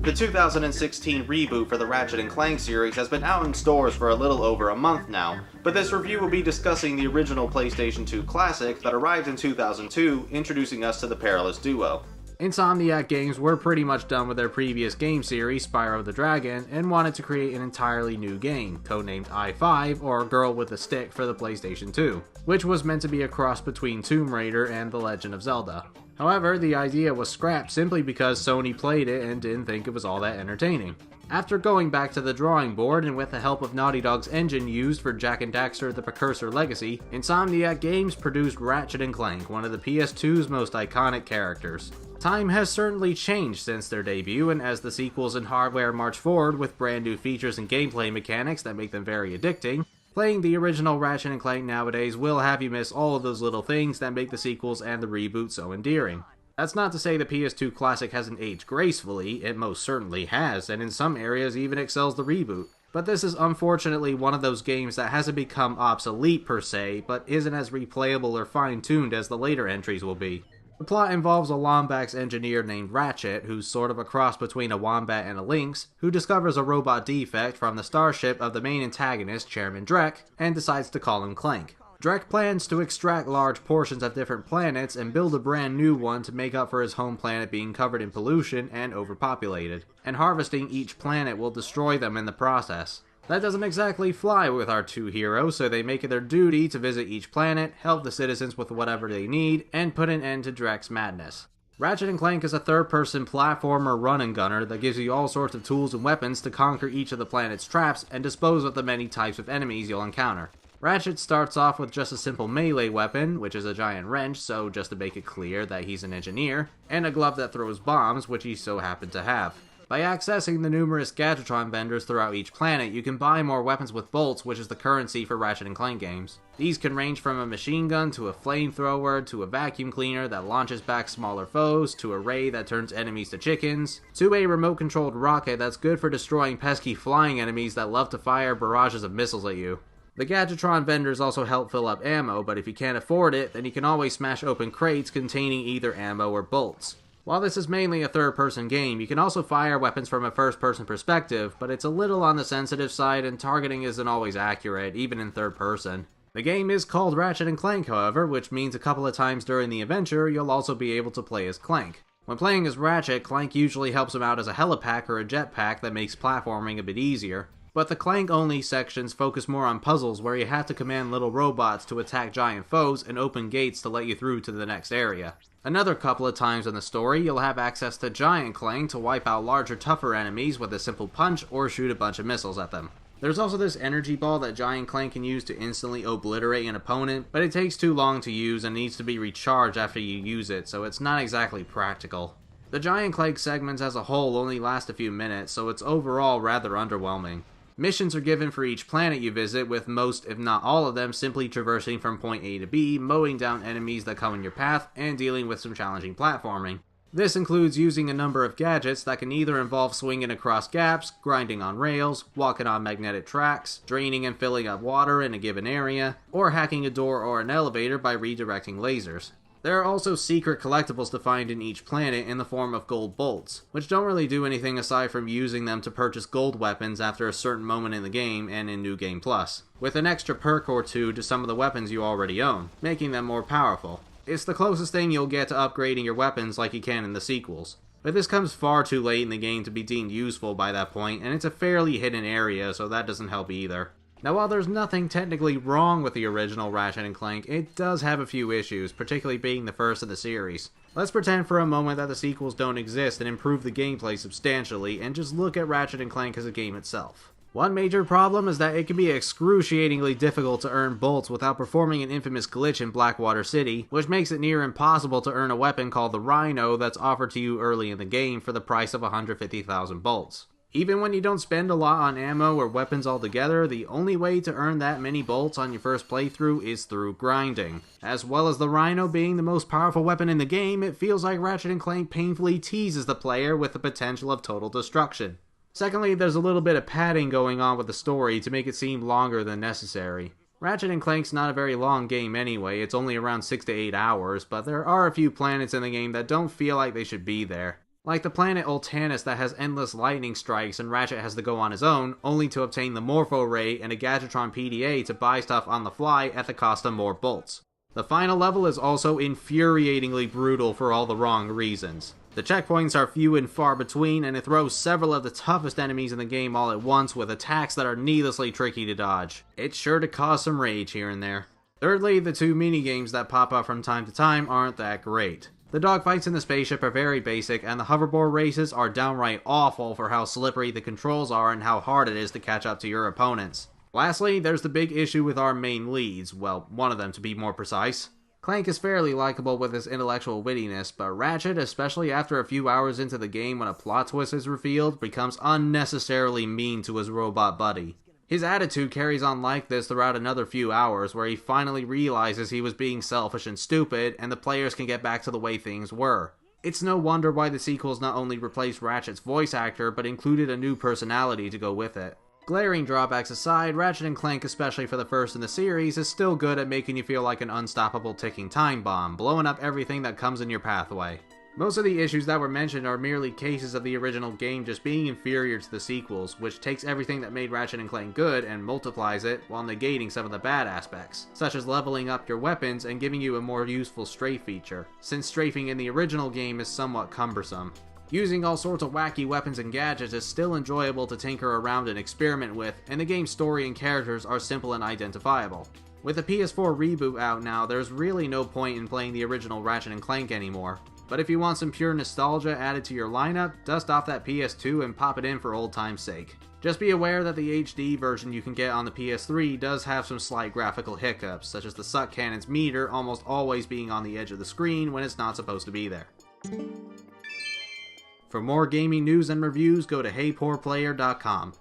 The 2016 reboot for the Ratchet and Clank series has been out in stores for a little over a month now, but this review will be discussing the original PlayStation 2 classic that arrived in 2002, introducing us to the perilous duo. Insomniac Games were pretty much done with their previous game series, Spyro the Dragon, and wanted to create an entirely new game, codenamed I-5, or Girl with a Stick, for the PlayStation 2, which was meant to be a cross between Tomb Raider and The Legend of Zelda. However, the idea was scrapped simply because Sony played it and didn't think it was all that entertaining. After going back to the drawing board and with the help of Naughty Dog's engine used for Jak and Daxter the Precursor Legacy, Insomniac Games produced Ratchet and Clank, one of the PS2's most iconic characters. Time has certainly changed since their debut, and as the sequels and hardware march forward with brand new features and gameplay mechanics that make them very addicting, playing the original Ratchet and Clank nowadays will have you miss all of those little things that make the sequels and the reboot so endearing. That's not to say the PS2 classic hasn't aged gracefully, it most certainly has, and in some areas even excels the reboot. But this is unfortunately one of those games that hasn't become obsolete per se, but isn't as replayable or fine-tuned as the later entries will be. The plot involves a Lombax engineer named Ratchet, who's sort of a cross between a wombat and a lynx, who discovers a robot defect from the starship of the main antagonist, Chairman Drek, and decides to call him Clank. Drek plans to extract large portions of different planets and build a brand new one to make up for his home planet being covered in pollution and overpopulated, and harvesting each planet will destroy them in the process. That doesn't exactly fly with our two heroes, so they make it their duty to visit each planet, help the citizens with whatever they need, and put an end to Drek's madness. Ratchet and Clank is a third-person platformer run-and-gunner that gives you all sorts of tools and weapons to conquer each of the planet's traps and dispose of the many types of enemies you'll encounter. Ratchet starts off with just a simple melee weapon, which is a giant wrench, so just to make it clear that he's an engineer, and a glove that throws bombs, which he so happened to have. By accessing the numerous Gadgetron vendors throughout each planet, you can buy more weapons with bolts, which is the currency for Ratchet and Clank games. These can range from a machine gun to a flamethrower, to a vacuum cleaner that launches back smaller foes, to a ray that turns enemies to chickens, to a remote-controlled rocket that's good for destroying pesky flying enemies that love to fire barrages of missiles at you. The Gadgetron vendors also help fill up ammo, but if you can't afford it, then you can always smash open crates containing either ammo or bolts. While this is mainly a third-person game, you can also fire weapons from a first-person perspective, but it's a little on the sensitive side and targeting isn't always accurate, even in third person. The game is called Ratchet and Clank, however, which means a couple of times during the adventure, you'll also be able to play as Clank. When playing as Ratchet, Clank usually helps him out as a helipack or a jetpack that makes platforming a bit easier. But the Clank-only sections focus more on puzzles where you have to command little robots to attack giant foes and open gates to let you through to the next area. Another couple of times in the story, you'll have access to Giant Clank to wipe out larger, tougher enemies with a simple punch or shoot a bunch of missiles at them. There's also this energy ball that Giant Clank can use to instantly obliterate an opponent, but it takes too long to use and needs to be recharged after you use it, so it's not exactly practical. The Giant Clank segments as a whole only last a few minutes, so it's overall rather underwhelming. Missions are given for each planet you visit, with most, if not all of them, simply traversing from point A to B, mowing down enemies that come in your path, and dealing with some challenging platforming. This includes using a number of gadgets that can either involve swinging across gaps, grinding on rails, walking on magnetic tracks, draining and filling up water in a given area, or hacking a door or an elevator by redirecting lasers. There are also secret collectibles to find in each planet in the form of gold bolts, which don't really do anything aside from using them to purchase gold weapons after a certain moment in the game and in New Game Plus, with an extra perk or two to some of the weapons you already own, making them more powerful. It's the closest thing you'll get to upgrading your weapons like you can in the sequels. But this comes far too late in the game to be deemed useful by that point, and it's a fairly hidden area, so that doesn't help either. Now, while there's nothing technically wrong with the original Ratchet and Clank, it does have a few issues, particularly being the first of the series. Let's pretend for a moment that the sequels don't exist and improve the gameplay substantially, and just look at Ratchet and Clank as a game itself. One major problem is that it can be excruciatingly difficult to earn bolts without performing an infamous glitch in Blackwater City, which makes it near impossible to earn a weapon called the Rhino that's offered to you early in the game for the price of 150,000 bolts. Even when you don't spend a lot on ammo or weapons altogether, the only way to earn that many bolts on your first playthrough is through grinding. As well as the Rhino being the most powerful weapon in the game, it feels like Ratchet and Clank painfully teases the player with the potential of total destruction. Secondly, there's a little bit of padding going on with the story to make it seem longer than necessary. Ratchet and Clank's not a very long game anyway, it's only around 6 to 8 hours, but there are a few planets in the game that don't feel like they should be there. Like the planet Ultanus that has endless lightning strikes and Ratchet has to go on his own, only to obtain the Morpho Ray and a Gadgetron PDA to buy stuff on the fly at the cost of more bolts. The final level is also infuriatingly brutal for all the wrong reasons. The checkpoints are few and far between, and it throws several of the toughest enemies in the game all at once with attacks that are needlessly tricky to dodge. It's sure to cause some rage here and there. Thirdly, the two minigames that pop up from time to time aren't that great. The dogfights in the spaceship are very basic, and the hoverboard races are downright awful for how slippery the controls are and how hard it is to catch up to your opponents. Lastly, there's the big issue with our main leads, well, one of them to be more precise. Clank is fairly likable with his intellectual wittiness, but Ratchet, especially after a few hours into the game when a plot twist is revealed, becomes unnecessarily mean to his robot buddy. His attitude carries on like this throughout another few hours, where he finally realizes he was being selfish and stupid, and the players can get back to the way things were. It's no wonder why the sequels not only replaced Ratchet's voice actor, but included a new personality to go with it. Glaring drawbacks aside, Ratchet & Clank, especially for the first in the series, is still good at making you feel like an unstoppable ticking time bomb, blowing up everything that comes in your pathway. Most of the issues that were mentioned are merely cases of the original game just being inferior to the sequels, which takes everything that made Ratchet & Clank good and multiplies it while negating some of the bad aspects, such as leveling up your weapons and giving you a more useful strafe feature, since strafing in the original game is somewhat cumbersome. Using all sorts of wacky weapons and gadgets is still enjoyable to tinker around and experiment with, and the game's story and characters are simple and identifiable. With the PS4 reboot out now, there's really no point in playing the original Ratchet & Clank anymore. But if you want some pure nostalgia added to your lineup, dust off that PS2 and pop it in for old time's sake. Just be aware that the HD version you can get on the PS3 does have some slight graphical hiccups, such as the suck cannon's meter almost always being on the edge of the screen when it's not supposed to be there. For more gaming news and reviews, go to HeyPoorPlayer.com.